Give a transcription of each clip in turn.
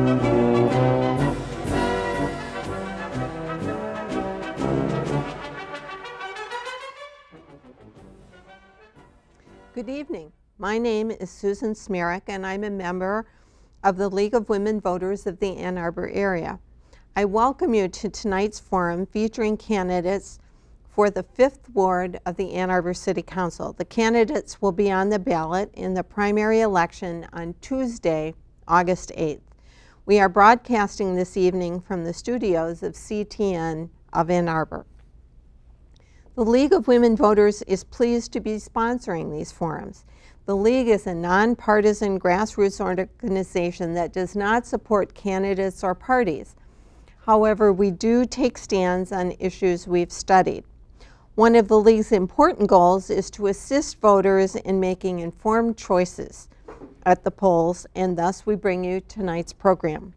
Good evening. My name is Susan Smerick, and I'm a member of the League of Women Voters of the Ann Arbor area. I welcome you to tonight's forum featuring candidates for the 5th Ward of the Ann Arbor City Council. The candidates will be on the ballot in the primary election on Tuesday, August 8th. We are broadcasting this evening from the studios of CTN of Ann Arbor. The League of Women Voters is pleased to be sponsoring these forums. The League is a nonpartisan grassroots organization that does not support candidates or parties. However, we do take stands on issues we've studied. One of the League's important goals is to assist voters in making informed choices at the polls, and thus we bring you tonight's program.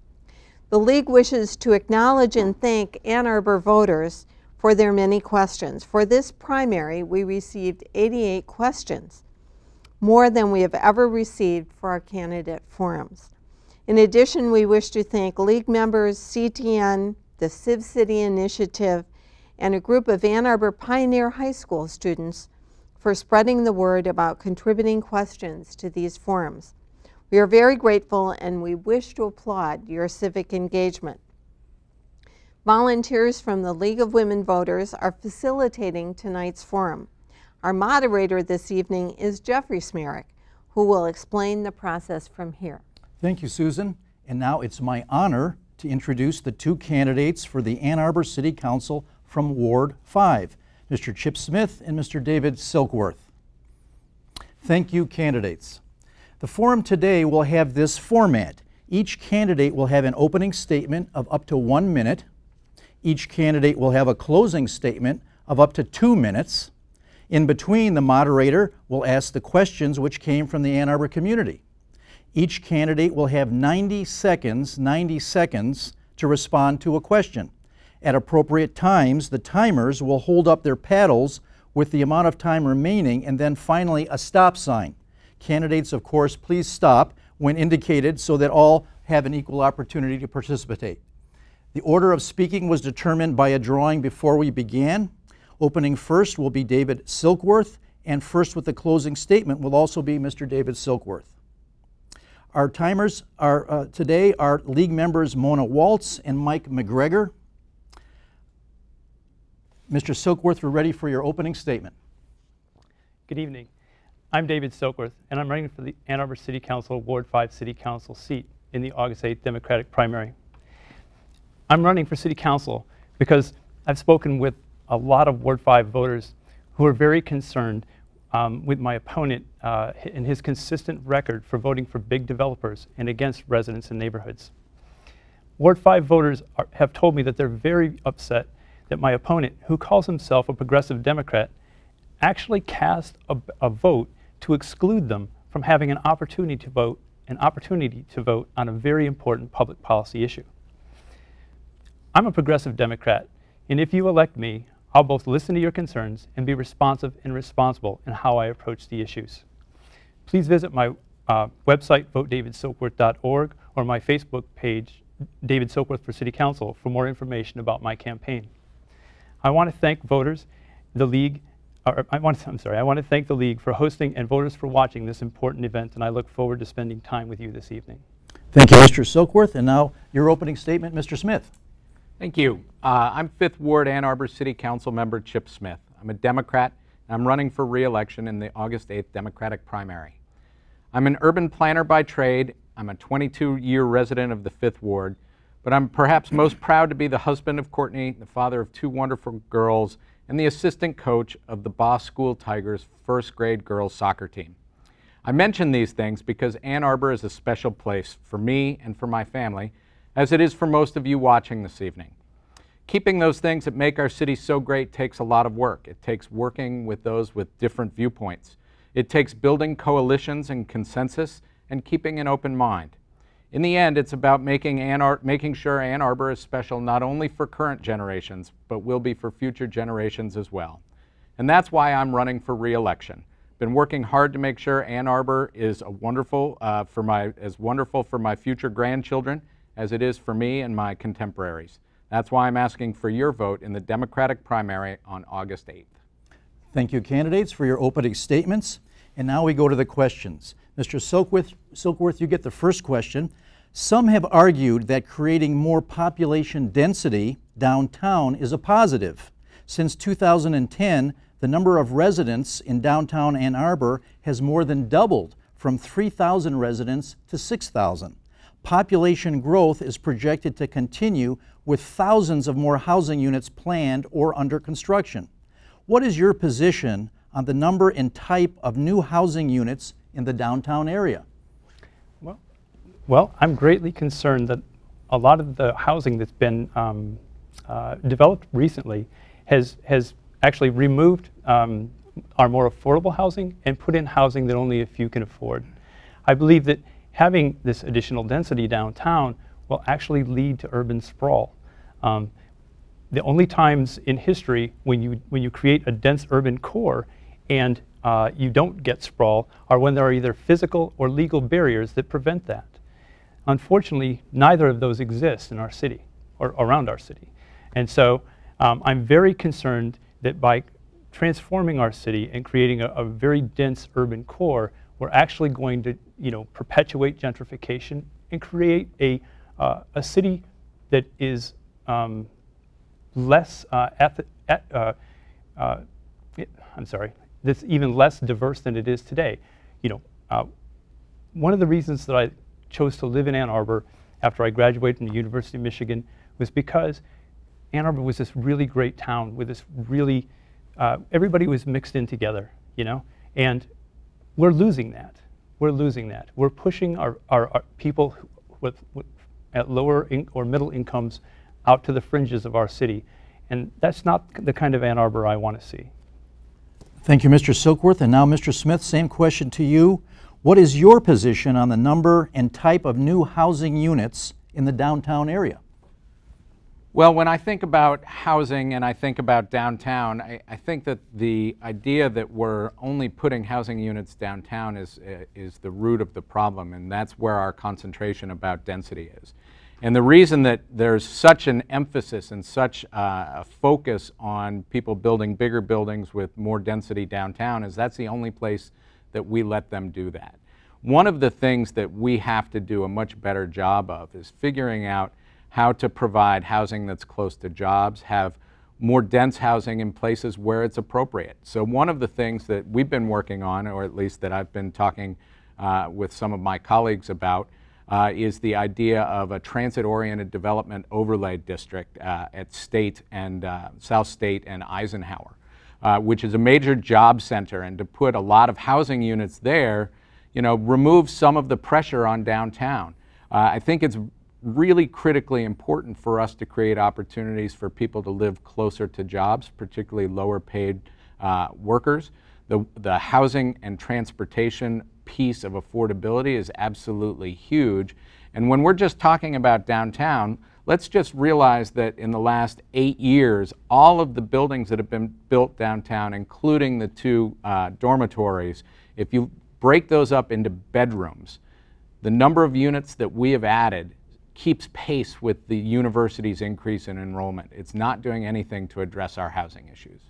The League wishes to acknowledge and thank Ann Arbor voters for their many questions. For this primary, we received 88 questions, more than we have ever received for our candidate forums. In addition, we wish to thank League members, CTN, the Civ City Initiative, and a group of Ann Arbor Pioneer High School students for spreading the word about contributing questions to these forums. We are very grateful, and we wish to applaud your civic engagement. Volunteers from the League of Women Voters are facilitating tonight's forum. Our moderator this evening is Jeffrey Smerick, who will explain the process from here. Thank you, Susan. And now it's my honor to introduce the 2 candidates for the Ann Arbor City Council from Ward 5, Mr. Chip Smith and Mr. David Silkworth. Thank you, candidates. The forum today will have this format. Each candidate will have an opening statement of up to 1 minute. Each candidate will have a closing statement of up to 2 minutes. In between, the moderator will ask the questions which came from the Ann Arbor community. Each candidate will have 90 seconds to respond to a question. At appropriate times, the timers will hold up their paddles with the amount of time remaining, and then finally a stop sign. Candidates, of course, please stop when indicated so that all have an equal opportunity to participate. The order of speaking was determined by a drawing before we began. Opening first will be David Silkworth, and first with the closing statement will also be Mr. David Silkworth. Our timers are today are League members Mona Waltz and Mike McGregor. Mr. Silkworth, we're ready for your opening statement. Good evening. I'm David Silkworth, and I'm running for the Ann Arbor City Council Ward 5 City Council seat in the August 8th Democratic primary. I'm running for City Council because I've spoken with a lot of Ward 5 voters who are very concerned with my opponent and his consistent record for voting for big developers and against residents and neighborhoods. Ward 5 voters have told me that they're very upset that my opponent, who calls himself a progressive Democrat, actually cast a vote to exclude them from having an opportunity to vote on a very important public policy issue. I'm a progressive Democrat, and if you elect me, I'll both listen to your concerns and be responsive and responsible in how I approach the issues. Please visit my website, votedavidsilkworth.org, or my Facebook page, David Silkworth for City Council, for more information about my campaign. I want to thank voters, the League, I want to thank the League for hosting and voters for watching this important event, and I look forward to spending time with you this evening. Thank you, Mr. Silkworth. And now your opening statement, Mr. Smith. Thank you. I'm 5th Ward Ann Arbor City Council member Chip Smith. I'm a Democrat, and I'm running for re-election in the August 8th Democratic primary. I'm an urban planner by trade. I'm a 22-year resident of the 5th Ward, but I'm perhaps most proud to be the husband of Courtney, the father of 2 wonderful girls, and the assistant coach of the Boss School Tigers first grade girls soccer team. I mention these things because Ann Arbor is a special place for me and for my family, as it is for most of you watching this evening. Keeping those things that make our city so great takes a lot of work. It takes working with those with different viewpoints. It takes building coalitions and consensus and keeping an open mind. In the end, it's about making sure Ann Arbor is special not only for current generations, but will be for future generations as well. And that's why I'm running for re-election. Been working hard to make sure Ann Arbor is wonderful for my future grandchildren as it is for me and my contemporaries. That's why I'm asking for your vote in the Democratic primary on August 8th. Thank you, candidates, for your opening statements. And now we go to the questions. Mr. Silkworth, you get the first question. Some have argued that creating more population density downtown is a positive. Since 2010, the number of residents in downtown Ann Arbor has more than doubled from 3,000 residents to 6,000. Population growth is projected to continue with thousands of more housing units planned or under construction. What is your position on the number and type of new housing units in the downtown area? Well, I'm greatly concerned that a lot of the housing that's been developed recently has actually removed our more affordable housing and put in housing that only a few can afford. I believe that having this additional density downtown will actually lead to urban sprawl. The only times in history when you create a dense urban core and you don't get sprawl are when there are either physical or legal barriers that prevent that. Unfortunately, neither of those exist in our city or around our city. And so I'm very concerned that by transforming our city and creating a very dense urban core, we're actually going to, perpetuate gentrification and create a city that is that's even less diverse than it is today. One of the reasons that I chose to live in Ann Arbor after I graduated from the University of Michigan was because Ann Arbor was this really great town with this really, everybody was mixed in together, and we're losing that. We're losing that. We're pushing our people at lower or middle incomes out to the fringes of our city, and that's not the kind of Ann Arbor I want to see. Thank you, Mr. Silkworth. And now, Mr. Smith, same question to you. What is your position on the number and type of new housing units in the downtown area? Well, when I think about housing and I think about downtown, I think that the idea that we're only putting housing units downtown is the root of the problem, and that's where our concentration about density is. And the reason that there's such an emphasis and such a focus on people building bigger buildings with more density downtown is that's the only place that we let them do that. One of the things that we have to do a much better job of is figuring out how to provide housing that's close to jobs, have more dense housing in places where it's appropriate. So one of the things that we've been working on, or at least that I've been talking with some of my colleagues about, is the idea of a transit-oriented development overlay district at State and South State and Eisenhower, which is a major job center, and to put a lot of housing units there, remove some of the pressure on downtown. I think it's really critically important for us to create opportunities for people to live closer to jobs, particularly lower paid workers. The housing and transportation piece of affordability is absolutely huge. And when we're just talking about downtown, let's just realize that in the last 8 years, all of the buildings that have been built downtown, including the 2 dormitories, if you break those up into bedrooms, the number of units that we have added keeps pace with the university's increase in enrollment. It's not doing anything to address our housing issues.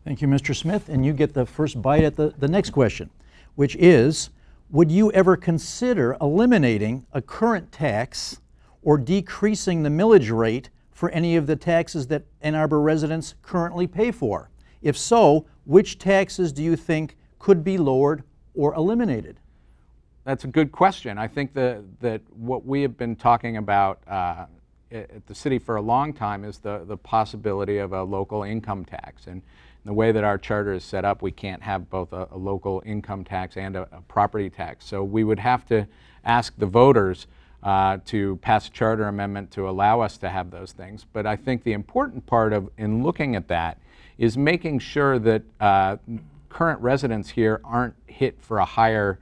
Thank you, Mr. Smith. And you get the first bite at the next question, which is, would you ever consider eliminating a current tax or decreasing the millage rate for any of the taxes that Ann Arbor residents currently pay for? If so, which taxes do you think could be lowered or eliminated? That's a good question. I think that what we have been talking about at the city for a long time is the possibility of a local income tax. And the way that our charter is set up, we can't have both a local income tax and a property tax. So we would have to ask the voters to pass a charter amendment to allow us to have those things. But I think the important part in looking at that is making sure that current residents here aren't hit for a higher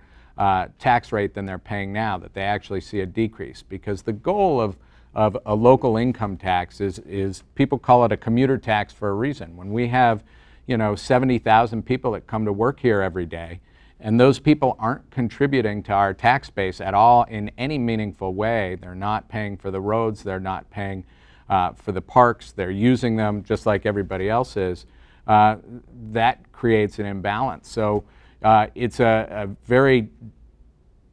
tax rate than they're paying now, that they actually see a decrease. Because the goal of a local income tax is people call it a commuter tax for a reason. When we have 70,000 people that come to work here every day, and those people aren't contributing to our tax base at all in any meaningful way. They're not paying for the roads, they're not paying for the parks, they're using them just like everybody else is. That creates an imbalance. So it's a very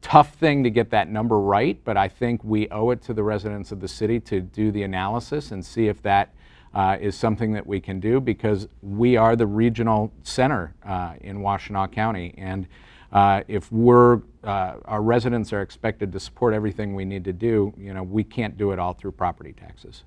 tough thing to get that number right, but I think we owe it to the residents of the city to do the analysis and see if that is something that we can do, because we are the regional center in Washtenaw County, and if our residents are expected to support everything we need to do, we can't do it all through property taxes.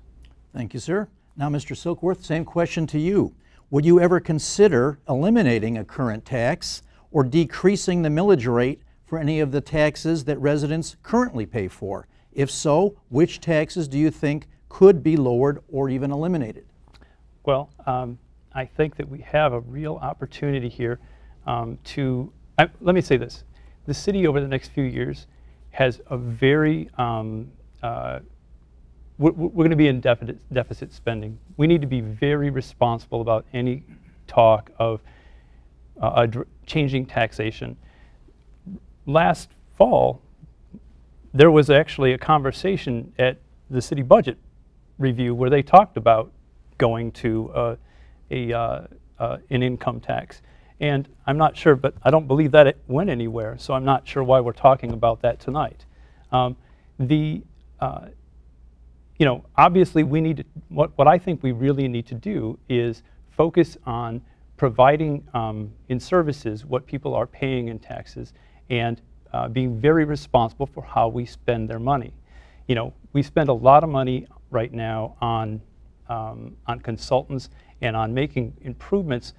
Thank you, sir. Now, Mr. Silkworth, same question to you. Would you ever consider eliminating a current tax or decreasing the millage rate for any of the taxes that residents currently pay for? If so, which taxes do you think could be lowered or even eliminated? Well, I think that we have a real opportunity here let me say this. The city over the next few years has a very, we're going to be in deficit spending. We need to be very responsible about any talk of changing taxation. Last fall, there was actually a conversation at the city budget review where they talked about going to an income tax. And I'm not sure, but I don't believe that it went anywhere, so I'm not sure why we're talking about that tonight. Obviously we need to, what I think we really need to do is focus on providing in services what people are paying in taxes, and being very responsible for how we spend their money. We spend a lot of money right now on consultants and on making improvements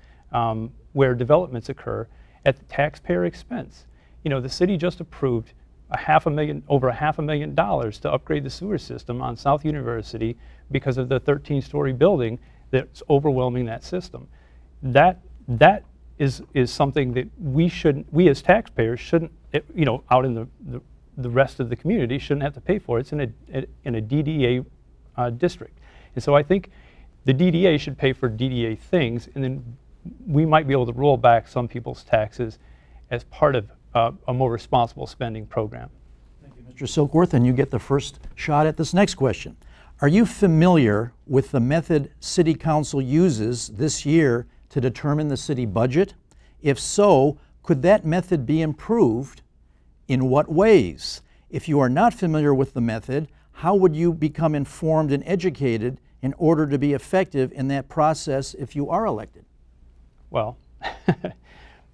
where developments occur at the taxpayer expense. The city just approved over $500,000 to upgrade the sewer system on South University because of the 13-story building that's overwhelming that system. That is something that we as taxpayers shouldn't, out in the rest of the community shouldn't have to pay for. It's in a DDA district. And so I think the DDA should pay for DDA things, and then we might be able to roll back some people's taxes as part of a more responsible spending program. Thank you, Mr. Silkworth, and you get the first shot at this next question. Are you familiar with the method City Council uses this year to determine the city budget? If so, could that method be improved? In what ways? If you are not familiar with the method, how would you become informed and educated in order to be effective in that process if you are elected? Well,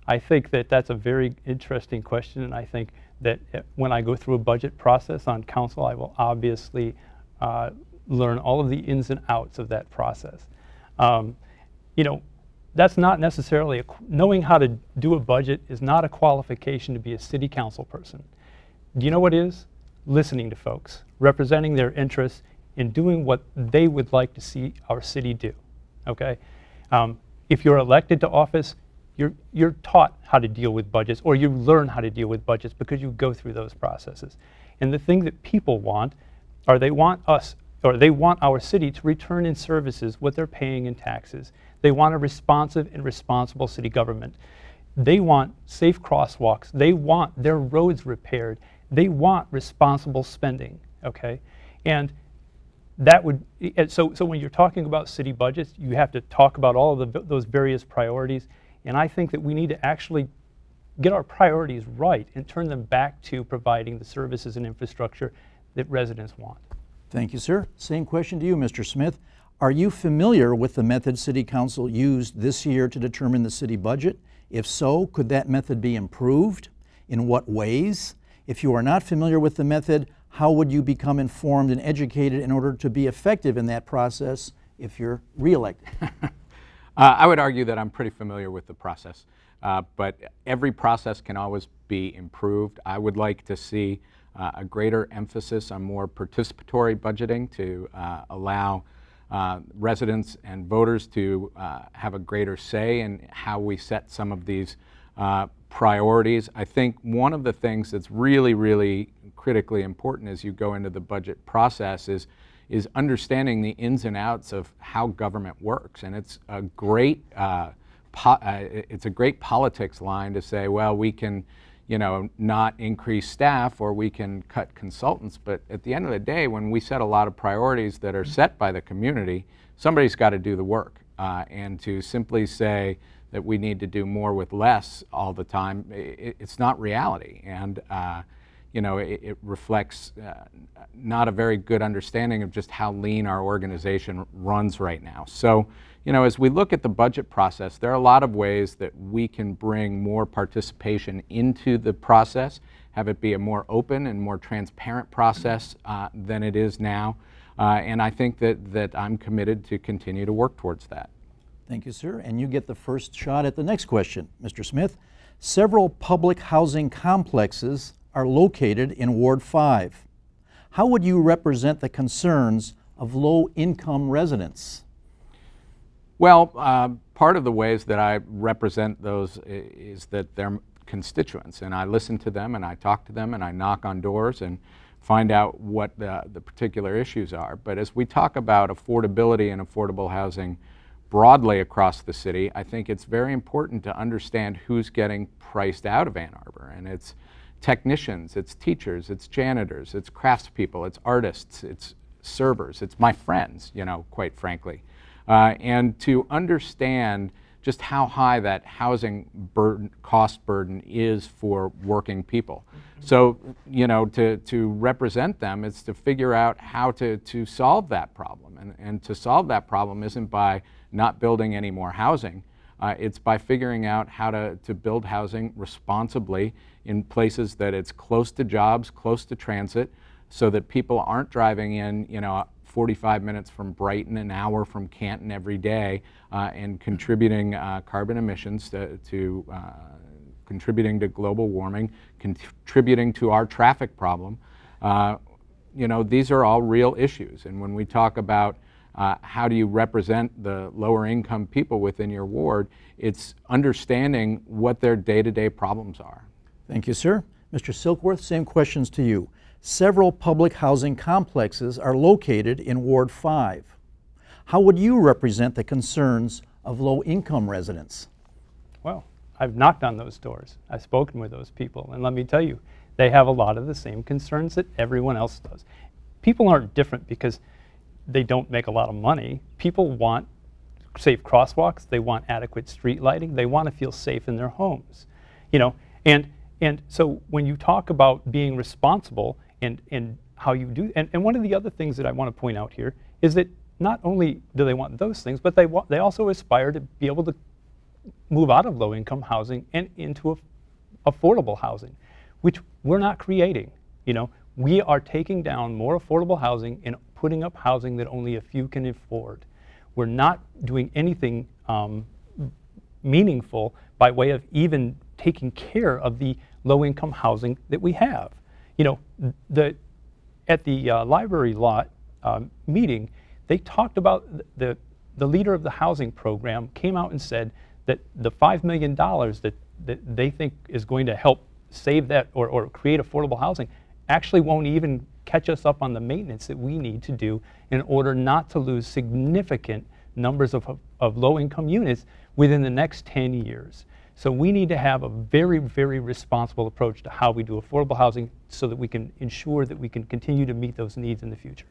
I think that that's a very interesting question, and I think that when I go through a budget process on council, I will obviously learn all of the ins and outs of that process. That's not necessarily, knowing how to do a budget is not a qualification to be a city council person. Do you know what is? Listening to folks, representing their interests, and doing what they would like to see our city do, okay? If you're elected to office, you're taught how to deal with budgets, or you learn how to deal with budgets because you go through those processes. And the thing that people want, they want our city to return in services what they're paying in taxes. They want a responsive and responsible city government. They want safe crosswalks. They want their roads repaired. They want responsible spending, okay? And that would, so when you're talking about city budgets, you have to talk about all of those various priorities. And I think that we need to actually get our priorities right and turn them back to providing the services and infrastructure that residents want. Thank you, sir. Same question to you, Mr. Smith. Are you familiar with the method City Council used this year to determine the city budget? If so, could that method be improved? In what ways? If you are not familiar with the method, how would you become informed and educated in order to be effective in that process if you're reelected? I would argue that I'm pretty familiar with the process, but every process can always be improved. I would like to see a greater emphasis on more participatory budgeting to allow residents and voters to have a greater say in how we set some of these priorities. I think one of the things that's really, really critically important as you go into the budget process is understanding the ins and outs of how government works. And it's a great it's a great politics line to say, well, we can, you know, not increase staff or we can cut consultants. But at the end of the day, when we set a lot of priorities that are set by the community, somebody's got to do the work. And to simply say that we need to do more with less all the time, it's not reality. And you know, it reflects not a very good understanding of just how lean our organization runs right now. So, you know, as we look at the budget process, there are a lot of ways that we can bring more participation into the process, have it be a more open and more transparent process than it is now. And I think that I'm committed to continue to work towards that. Thank you, sir. And you get the first shot at the next question, Mr. Smith. Several public housing complexes are located in Ward 5. How would you represent the concerns of low-income residents? Well, part of the ways that I represent those is that they're constituents, and I listen to them and I talk to them and I knock on doors and find out what the particular issues are. But as we talk about affordability and affordable housing broadly across the city, I think it's very important to understand who's getting priced out of Ann Arbor. And it's technicians, it's teachers, it's janitors, it's craftspeople, it's artists, it's servers, it's my friends, you know, quite frankly. And to understand just how high that housing burden, cost burden is for working people. So, you know, to represent them, it's to figure out how to solve that problem. And to solve that problem isn't by not building any more housing. It's by figuring out how to build housing responsibly in places that it's close to jobs, close to transit, so that people aren't driving in, you know, 45 minutes from Brighton, an hour from Canton every day, and contributing carbon emissions to contributing to global warming, contributing to our traffic problem. You know, these are all real issues. And when we talk about how do you represent the lower income people within your ward, it's understanding what their day-to-day problems are. Thank you, sir. Mr. Silkworth, same questions to you. Several public housing complexes are located in Ward 5. How would you represent the concerns of low-income residents? Well, I've knocked on those doors. I've spoken with those people, and let me tell you, they have a lot of the same concerns that everyone else does. People aren't different because they don't make a lot of money. People want safe crosswalks, they want adequate street lighting, they want to feel safe in their homes. You know, and so when you talk about being responsible and how you do, and one of the other things that I want to point out here is that not only do they want those things, but they also aspire to be able to move out of low-income housing and into affordable housing, which we're not creating. You know, we are taking down more affordable housing and putting up housing that only a few can afford. We're not doing anything meaningful by way of even taking care of the low-income housing that we have. You know, at the library lot meeting, they talked about the leader of the housing program came out and said that the $5 million that they think is going to help save that or create affordable housing actually won't even catch us up on the maintenance that we need to do in order not to lose significant numbers of low-income units within the next 10 years. So we need to have a very, very responsible approach to how we do affordable housing so that we can ensure that we can continue to meet those needs in the future.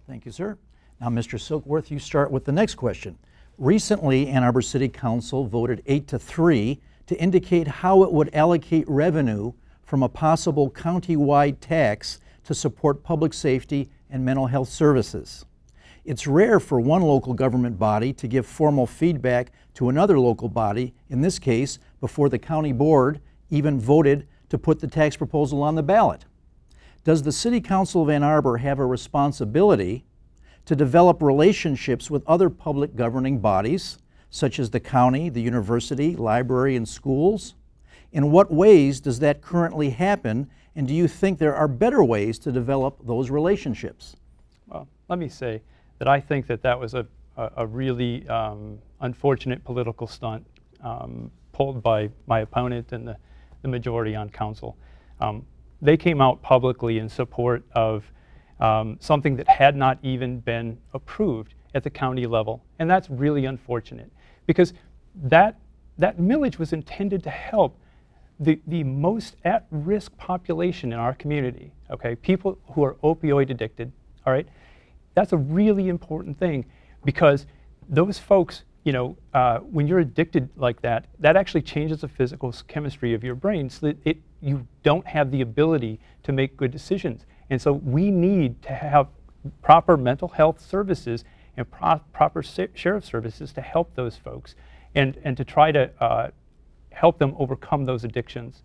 Thank you, sir. Now, Mr. Silkworth, you start with the next question. Recently, Ann Arbor City Council voted 8-3 to indicate how it would allocate revenue from a possible county-wide tax to support public safety and mental health services. It's rare for one local government body to give formal feedback to another local body, in this case, before the county board even voted to put the tax proposal on the ballot. Does the City Council of Ann Arbor have a responsibility to develop relationships with other public governing bodies, such as the county, the university, library, and schools? In what ways does that currently happen, and do you think there are better ways to develop those relationships? Well, let me say that I think that was a really unfortunate political stunt pulled by my opponent and the majority on council. They came out publicly in support of something that had not even been approved at the county level, and that's really unfortunate because that that millage was intended to help the most at-risk population in our community, okay? People who are opioid addicted, all right? That's a really important thing, because those folks, you know, when you're addicted like that, that actually changes the physical chemistry of your brain, so that you don't have the ability to make good decisions. And so we need to have proper mental health services and proper sheriff services to help those folks, and to try to help them overcome those addictions.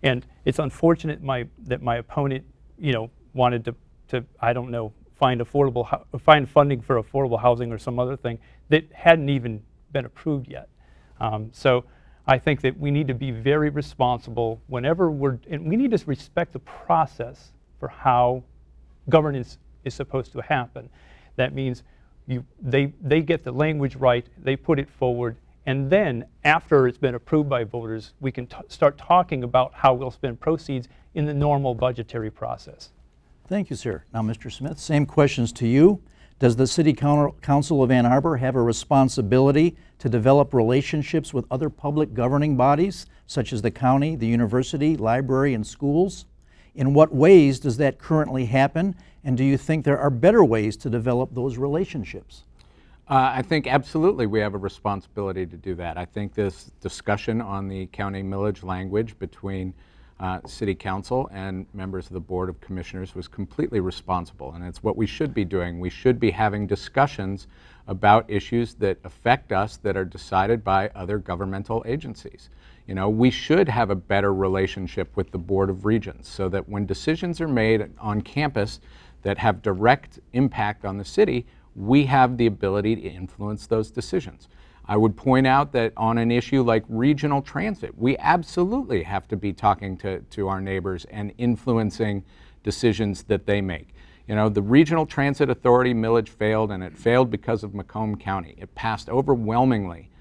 And it's unfortunate that my opponent, you know, wanted to I don't know, find funding for affordable housing or some other thing that hadn't even been approved yet. So I think that we need to be very responsible whenever and we need to respect the process for how governance is supposed to happen. That means they get the language right, they put it forward, and then after it's been approved by voters, we can start talking about how we'll spend proceeds in the normal budgetary process. Thank you, sir. Now, Mr. Smith, same questions to you. Does the City Council of Ann Arbor have a responsibility to develop relationships with other public governing bodies, such as the county, the university, library, and schools? In what ways does that currently happen, and do you think there are better ways to develop those relationships? I think absolutely we have a responsibility to do that. I think this discussion on the county millage language between City Council and members of the Board of Commissioners was completely responsible, and it's what we should be doing. We should be having discussions about issues that affect us that are decided by other governmental agencies. You know, we should have a better relationship with the Board of Regents so that when decisions are made on campus that have direct impact on the city, we have the ability to influence those decisions. I would point out that on an issue like regional transit, we absolutely have to be talking to our neighbors and influencing decisions that they make. You know, the Regional Transit Authority millage failed, and it failed because of Macomb County. It passed overwhelmingly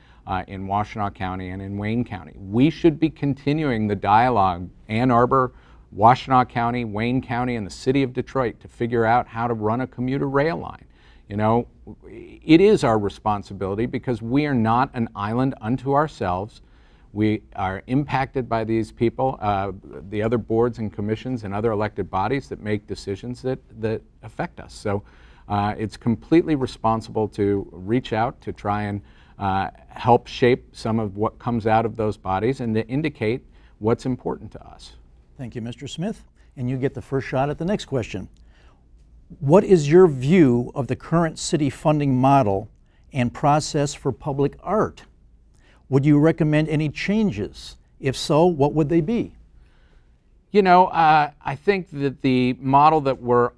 in Washtenaw County and in Wayne County. We should be continuing the dialogue, Ann Arbor, Washtenaw County, Wayne County, and the city of Detroit, to figure out how to run a commuter rail line. You know, it is our responsibility because we are not an island unto ourselves. We are impacted by these people, the other boards and commissions and other elected bodies that make decisions that affect us. So it's completely responsible to reach out to try and help shape some of what comes out of those bodies and to indicate what's important to us. Thank you, Mr. Smith. And you get the first shot at the next question. What is your view of the current city funding model and process for public art? Would you recommend any changes? If so, what would they be? You know, I think that the model that we're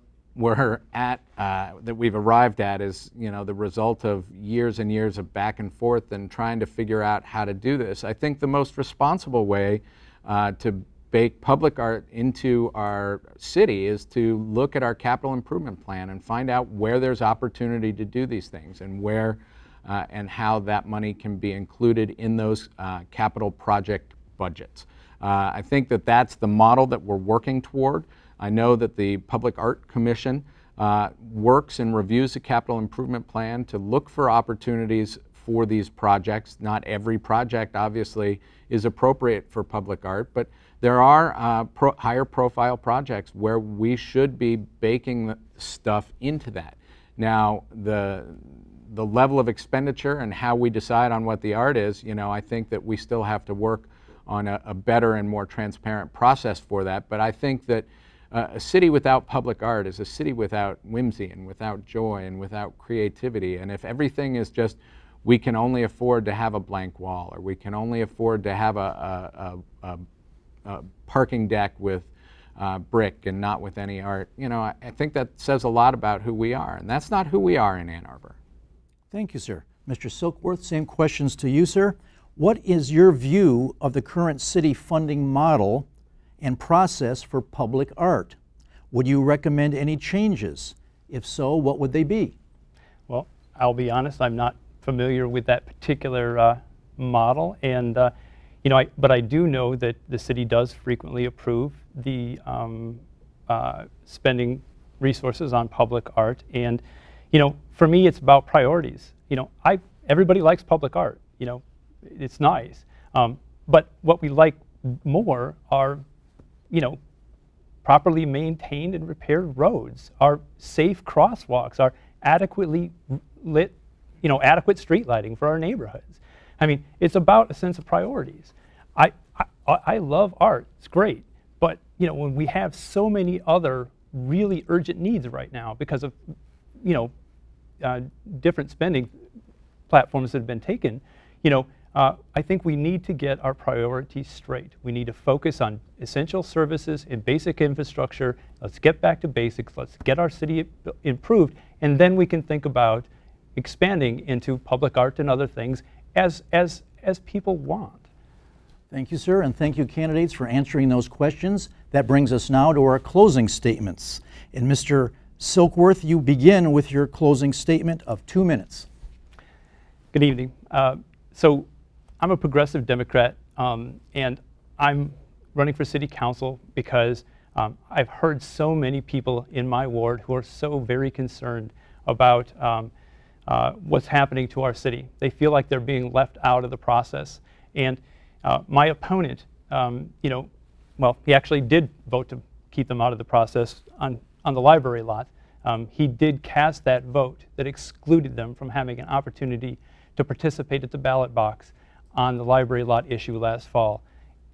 at, that we've arrived at, is, you know, the result of years and years of back and forth and trying to figure out how to do this. I think the most responsible way to bake public art into our city is to look at our capital improvement plan and find out where there's opportunity to do these things and where and how that money can be included in those capital project budgets. I think that that's the model that we're working toward. I know that the Public Art Commission works and reviews the capital improvement plan to look for opportunities for these projects. Not every project, obviously, is appropriate for public art, but there are higher profile projects where we should be baking the stuff into that. Now, the level of expenditure and how we decide on what the art is, you know, I think that we still have to work on a better and more transparent process for that. But I think that a city without public art is a city without whimsy and without joy and without creativity. And if everything is just, we can only afford to have a blank wall, or we can only afford to have a parking deck with brick and not with any art, you know, I think that says a lot about who we are, and that's not who we are in Ann Arbor. Thank you, sir. Mr. Silkworth, same questions to you, sir. What is your view of the current city funding model and process for public art? Would you recommend any changes? If so, what would they be? Well, I'll be honest, I'm not familiar with that particular model, and you know, but I do know that the city does frequently approve the spending resources on public art, and you know, for me, it's about priorities. You know, everybody likes public art. You know, it's nice, But what we like more are, properly maintained and repaired roads, our safe crosswalks, our adequately lit, adequate street lighting for our neighborhoods. I mean, it's about a sense of priorities. I love art, it's great, but when we have so many other really urgent needs right now because of different spending platforms that have been taken, I think we need to get our priorities straight. We need to focus on essential services and basic infrastructure. Let's get back to basics. Let's get our city improved, and then we can think about expanding into public art and other things as people want. Thank you, sir, and thank you, candidates, for answering those questions. That brings us now to our closing statements. And Mr. Silkworth, you begin with your closing statement of 2 minutes. Good evening. So I'm a progressive Democrat, and I'm running for city council because I've heard so many people in my ward who are so very concerned about what's happening to our city. They feel like they're being left out of the process. And my opponent, well, he actually did vote to keep them out of the process on the library lot. He did cast that vote that excluded them from having an opportunity to participate at the ballot box on the library lot issue last fall.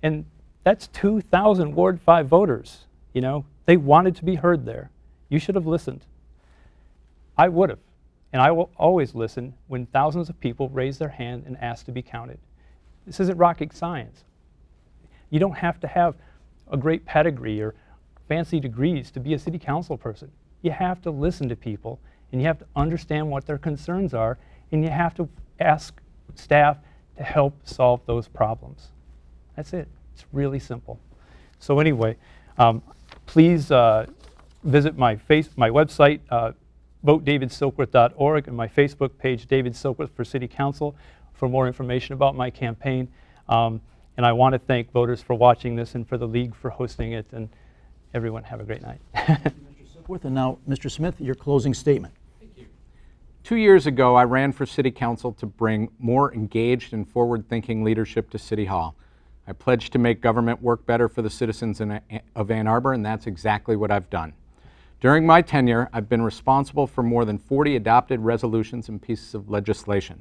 And that's 2,000 Ward 5 voters, They wanted to be heard there. You should have listened. I would have. And I will always listen when thousands of people raise their hand and ask to be counted. This isn't rocket science. You don't have to have a great pedigree or fancy degrees to be a city council person. You have to listen to people, and you have to understand what their concerns are, and you have to ask staff to help solve those problems. That's it. It's really simple. So anyway, please visit my website, votedavidsilkworth.org, and my Facebook page, David Silkworth for City Council, for more information about my campaign. And I want to thank voters for watching this and for the League for hosting it. And everyone have a great night. Thank you, Mr. Silkworth. And now, Mr. Smith, your closing statement. 2 years ago, I ran for City Council to bring more engaged and forward-thinking leadership to City Hall. I pledged to make government work better for the citizens of Ann Arbor, and that's exactly what I've done. During my tenure, I've been responsible for more than 40 adopted resolutions and pieces of legislation.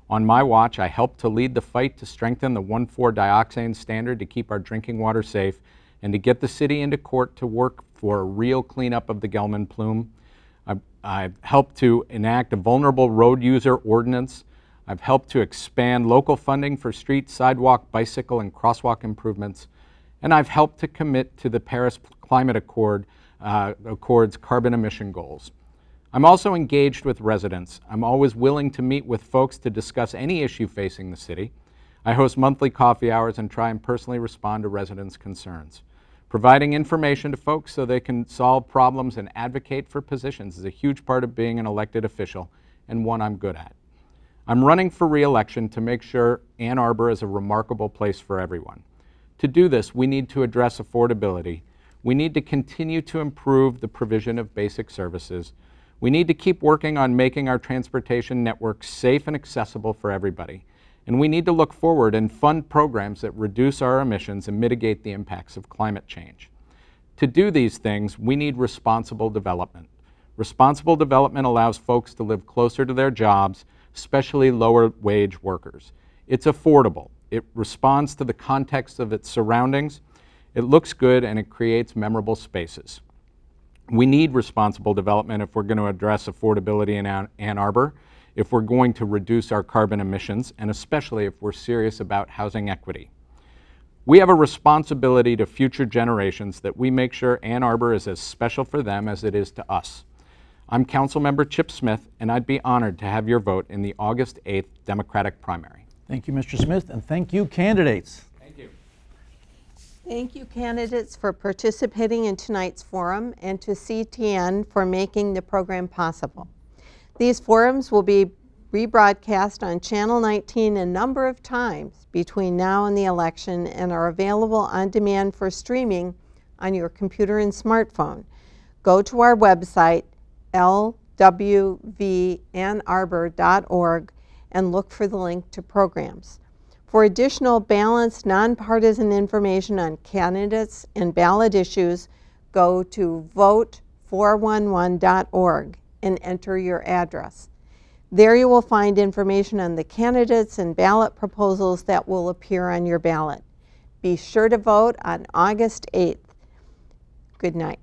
On my watch, I helped to lead the fight to strengthen the 1,4-dioxane standard to keep our drinking water safe and to get the city into court to work for a real cleanup of the Gelman plume. I've helped to enact a vulnerable road user ordinance. I've helped to expand local funding for street, sidewalk, bicycle, and crosswalk improvements. And I've helped to commit to the Paris Climate Accord's carbon emission goals. I'm also engaged with residents. I'm always willing to meet with folks to discuss any issue facing the city. I host monthly coffee hours and try and personally respond to residents' concerns. Providing information to folks so they can solve problems and advocate for positions is a huge part of being an elected official, and one I'm good at. I'm running for re-election to make sure Ann Arbor is a remarkable place for everyone. To do this, we need to address affordability. We need to continue to improve the provision of basic services. We need to keep working on making our transportation network safe and accessible for everybody. And we need to look forward and fund programs that reduce our emissions and mitigate the impacts of climate change. To do these things, we need responsible development. Responsible development allows folks to live closer to their jobs, especially lower-wage workers. It's affordable. It responds to the context of its surroundings. It looks good, and it creates memorable spaces. We need responsible development if we're going to address affordability in Ann Arbor, if we're going to reduce our carbon emissions, and especially if we're serious about housing equity. We have a responsibility to future generations that we make sure Ann Arbor is as special for them as it is to us. I'm Councilmember Chip Smith, and I'd be honored to have your vote in the August 8th Democratic primary. Thank you, Mr. Smith, and thank you, candidates. Thank you. Thank you, candidates, for participating in tonight's forum, and to CTN for making the program possible. These forums will be rebroadcast on Channel 19 a number of times between now and the election and are available on demand for streaming on your computer and smartphone. Go to our website, lwvannarbor.org, and look for the link to programs. For additional balanced, nonpartisan information on candidates and ballot issues, go to vote411.org and enter your address. There you will find information on the candidates and ballot proposals that will appear on your ballot. Be sure to vote on August 8th. Good night.